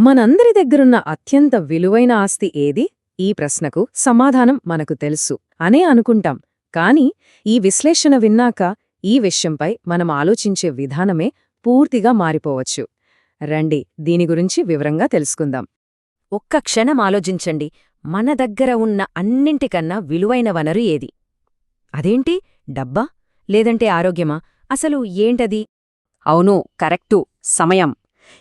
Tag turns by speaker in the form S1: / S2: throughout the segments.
S1: మనందరి దగ్గరున్న అత్యంత విలువైన ఆస్తి ఏది? ఈ ప్రశ్నకు సమాధానం మనకు తెలుసు అనే అనుకుంటాం. కాని ఈ విశ్లేషణ విన్నాక ఈ విషయంపై మనం ఆలోచించే విధానమే పూర్తిగా మారిపోవచ్చు. రండి దీని గురించి వివరంగా తెలుసుకుందాం.
S2: ఒక్క క్షణం ఆలోచించండి. మన దగ్గర ఉన్న అన్నింటికన్నా విలువైన వనరు ఏది? అదేంటి, డబ్బా? లేదంటే ఆరోగ్యమా? అసలు ఏంటది?
S3: అవును, కరెక్టు, సమయం.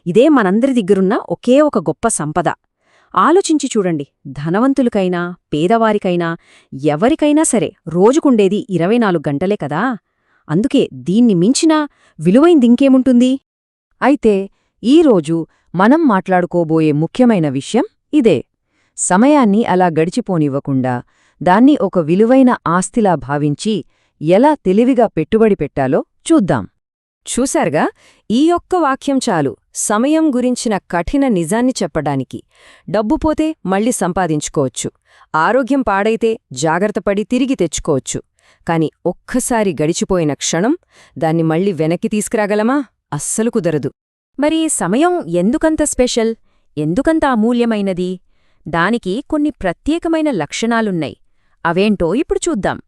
S3: ఇదే మనందరి దగ్గరున్న ఒకే ఒక గొప్ప సంపద. ఆలోచించి చూడండి, ధనవంతులకైనా పేదవారికైనా ఎవరికైనా సరే రోజుకుండేది 24 గంటలే కదా. అందుకే దీన్ని మించిన విలువైందింకేముంటుంది? అయితే ఈరోజు మనం మాట్లాడుకోబోయే ముఖ్యమైన విషయం ఇదే. సమయాన్ని అలా గడిచిపోనివ్వకుండా దాన్ని ఒక విలువైన ఆస్తిలా భావించి ఎలా తెలివిగా పెట్టుబడి పెట్టాలో చూద్దాం.
S2: చూశారుగా, ఈ ఒక్క వాక్యం చాలు సమయం గురించిన కఠిన నిజాన్ని చెప్పడానికి. డబ్బు పోతే మళ్ళీ సంపాదించుకోవచ్చు, ఆరోగ్యం పాడైతే జాగ్రత్తపడి తిరిగి తెచ్చుకోవచ్చు. కాని ఒక్కసారి గడిచిపోయిన క్షణం దాన్ని మళ్ళీ వెనక్కి తీసుకురాగలమా? అస్సలు కుదరదు. మరి సమయం ఎందుకంత స్పెషల్, ఎందుకంత అమూల్యమైనది? దానికి కొన్ని ప్రత్యేకమైన లక్షణాలున్నాయి. అవేంటో ఇప్పుడు చూద్దాం.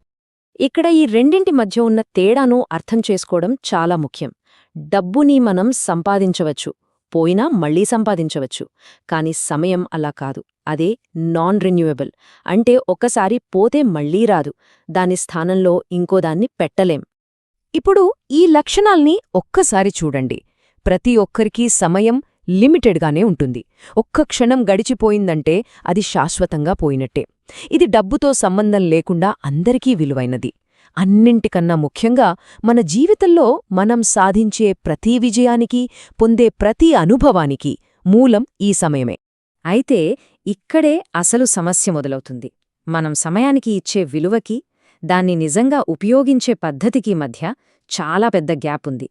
S3: ఇక్కడ ఈ రెండింటి మధ్య ఉన్న తేడాను అర్థం చేసుకోవడం చాలా ముఖ్యం. డబ్బుని మనం సంపాదించవచ్చు, పోయినా మళ్లీ సంపాదించవచ్చు. కాని సమయం అలా కాదు. అదే నాన్ రెన్యూవబుల్. అంటే ఒక్కసారి పోతే మళ్లీ రాదు. దాని స్థానంలో ఇంకోదాన్ని పెట్టలేం. ఇప్పుడు ఈ లక్షణాల్ని ఒక్కసారి చూడండి. ప్రతి ఒక్కరికీ సమయం లిమిటెడ్గానే ఉంటుంది. ఒక్క క్షణం గడిచిపోయిందంటే అది శాశ్వతంగా పోయినట్టే. ఇది డబ్బుతో సంబంధం లేకుండా అందరికీ విలువైనది. అన్నింటికన్నా ముఖ్యంగా మన జీవితంలో మనం సాధించే ప్రతి విజయానికి, పొందే ప్రతి అనుభవానికి మూలం ఈ సమయమే.
S2: అయితే ఇక్కడే అసలు సమస్య మొదలవుతుంది. మనం సమయానికి ఇచ్చే విలువకి, దాన్ని నిజంగా ఉపయోగించే పద్ధతికి మధ్య చాలా పెద్ద గ్యాప్ ఉంది.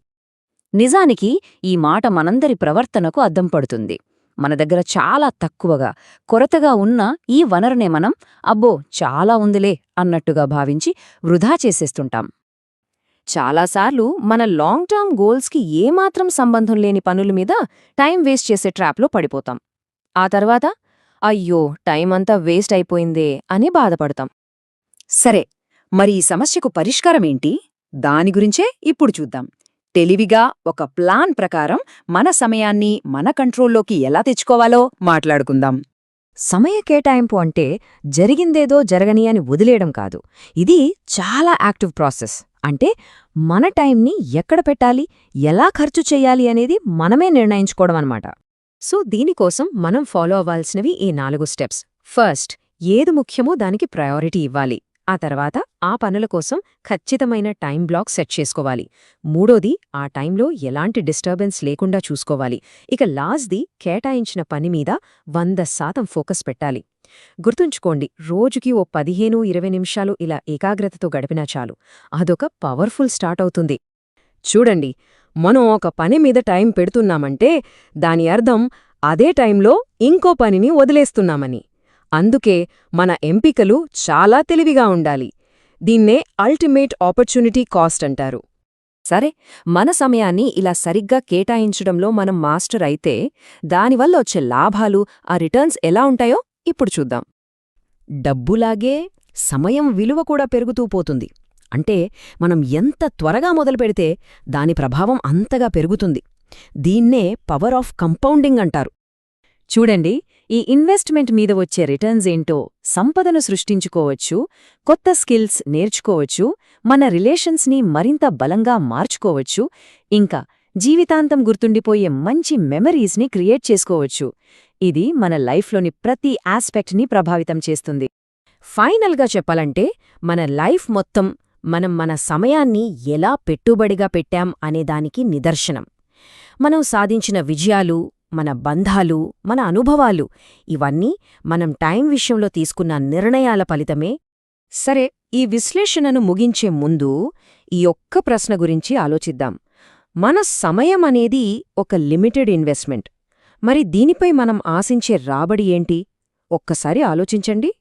S3: నిజానికి ఈ మాట మనందరి ప్రవర్తనకు అద్దం పడుతుంది. మన దగ్గర చాలా తక్కువగా, కొరతగా ఉన్న ఈ వనరునే మనం అబ్బో చాలా ఉందిలే అన్నట్టుగా భావించి వృధా చేసేస్తుంటాం. చాలాసార్లు మన లాంగ్ టర్మ్ గోల్స్కి ఏమాత్రం సంబంధం లేని పనుల మీద టైం వేస్ట్ చేసే ట్రాప్లో పడిపోతాం. ఆ తర్వాత అయ్యో టైం అంతా వేస్ట్ అయిపోయిందే అని బాధపడతాం. సరే, మరి ఈ సమస్యకు పరిష్కారమేంటి? దాని గురించే ఇప్పుడు చూద్దాం. తెలివిగా ఒక ప్లాన్ ప్రకారం మన సమయాన్ని మన కంట్రోల్లోకి ఎలా తెచ్చుకోవాలో మాట్లాడుకుందాం.
S2: సమయ కేటాయింపు అంటే జరిగిందేదో జరగని అని వదిలేయడం కాదు. ఇది చాలా యాక్టివ్ ప్రాసెస్. అంటే మన టైంని ఎక్కడ పెట్టాలి, ఎలా ఖర్చు చెయ్యాలి అనేది మనమే నిర్ణయించుకోవడం అన్నమాట.
S1: సో దీనికోసం మనం ఫాలో అవ్వాల్సినవి ఈ 4 స్టెప్స్. ఫస్ట్, ఏది ముఖ్యమో దానికి ప్రయారిటీ ఇవ్వాలి. ఆ తర్వాత ఆ పనుల కోసం ఖచ్చితమైన టైం బ్లాక్ సెట్ చేసుకోవాలి. మూడోది, ఆ టైంలో ఎలాంటి డిస్టర్బెన్స్ లేకుండా చూసుకోవాలి. ఇక లాస్ట్ది, కేటాయించిన పని మీద 100% ఫోకస్ పెట్టాలి. గుర్తుంచుకోండి, రోజుకి ఓ 15-20 నిమిషాలు ఇలా ఏకాగ్రతతో గడిపినా చాలు. అదొక పవర్ఫుల్ స్టార్ట్ అవుతుంది. చూడండి, మనం ఒక పని మీద టైం పెడుతున్నామంటే దాని అర్థం అదే టైంలో ఇంకో పనిని వదిలేస్తున్నామని. అందుకే మన ఎంపికలు చాలా తెలివిగా ఉండాలి. దీన్నే అల్టిమేట్ ఆపర్చునిటీ కాస్ట్ అంటారు.
S2: సరే, మన సమయాన్ని ఇలా సరిగ్గా కేటాయించడంలో మనం మాస్టర్ అయితే దానివల్ల వచ్చే లాభాలు, ఆ రిటర్న్స్ ఎలా ఉంటాయో ఇప్పుడు చూద్దాం. డబ్బులాగే సమయం విలువ కూడా పెరుగుతూ పోతుంది. అంటే మనం ఎంత త్వరగా మొదలుపెడితే దాని ప్రభావం అంతగా పెరుగుతుంది. దీన్నే పవర్ ఆఫ్ కంపౌండింగ్ అంటారు.
S1: చూడండి, ఈ ఇన్వెస్ట్మెంట్ మీద వచ్చే రిటర్న్స్ ఏంటో, సంపదను సృష్టించుకోవచ్చు, కొత్త స్కిల్స్ నేర్చుకోవచ్చు, మన రిలేషన్స్ని మరింత బలంగా మార్చుకోవచ్చు, ఇంకా జీవితాంతం గుర్తుండిపోయే మంచి మెమరీస్ని క్రియేట్ చేసుకోవచ్చు. ఇది మన లైఫ్లోని ప్రతి ఆస్పెక్ట్ని ప్రభావితం చేస్తుంది. ఫైనల్గా చెప్పాలంటే మన లైఫ్ మొత్తం మనం మన సమయాన్ని ఎలా పెట్టుబడిగా పెట్టాం అనేదానికి నిదర్శనం. మనం సాధించిన విజయాలు, మన బంధాలు, మన అనుభవాలు, ఇవన్నీ మనం టైం విషయంలో తీసుకున్న నిర్ణయాల ఫలితమే. సరే, ఈ విశ్లేషణను ముగించే ముందు ఈ ఒక్క ప్రశ్న గురించి ఆలోచిద్దాం. మన సమయం అనేది ఒక లిమిటెడ్ ఇన్వెస్ట్మెంట్. మరి దీనిపై మనం ఆశించే రాబడి ఏంటి? ఒక్కసారి ఆలోచించండి.